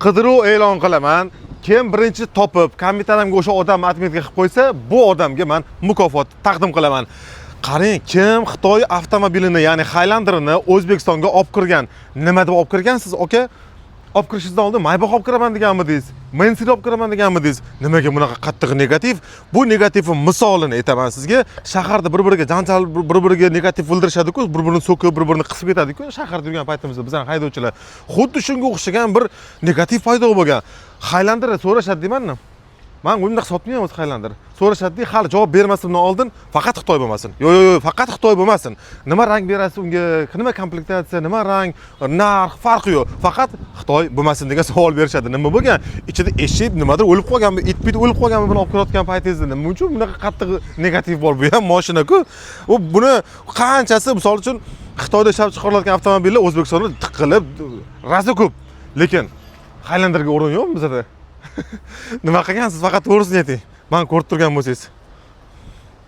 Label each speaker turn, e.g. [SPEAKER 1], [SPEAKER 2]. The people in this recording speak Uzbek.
[SPEAKER 1] qidiruv e'lon qilaman. Kim birinchi topib, kompyuterimga o'sha odamni atmetga qilib qo'ysa, bu odamga men mukofot taqdim qilaman. Qarang, kim Xitoy avtomobilini, ya'ni Highlander'ni O'zbekistonga olib kirgan? Nima deb olib kirgansiz, aka? Olib kirishingizdan oldin Maybach olib kiraman deganmidingiz? Mansur olib kiraman deganmidingiz? Nimaga bunaqa qattiq negativ? Bu negativni misolini aytaman sizga. Shaharda bir-biriga janjal, bir-biriga negativ bildirishadi-ku, bir-birini so'kib, bir-birini qisib ketadi-ku. Shaharda yurgan paytimizda bizning haydovchilar xuddi shunga o'xshagan bir negativ paydo bo'lgan. Highlander so'rashadi deyman-da. Men undaq sotmayman Highlander. So'rashadi, hali javob bermasimdan oldin faqat Xitoy bo'lmasin. Yo'q, faqat Xitoy bo'lmasin. Nima rang berasiz unga? Nima komplektatsiya, nima rang, narx farqi yo'q. Faqat Xitoy bo'lmasin degan savol berishadi. Nima bo'lgan? Ichida eshik nimadir o'lib qolganmi, it-bit o'lib qolganmi buni olib kirayotgan paytingizda nima uchun bunaqa qattiq negativ bor? Bu ham mashina-ku. U buni qanchasi, misol uchun Xitoyda ishlab chiqarilayotgan avtomobillar O'zbekistonda tiqilib, razi ko'p. Lekin Highlanderga o'rin yo'q bizda. Nima qilgansiz? Faqat to'g'risini ayting. Men ko'rib turgan bo'lsangiz.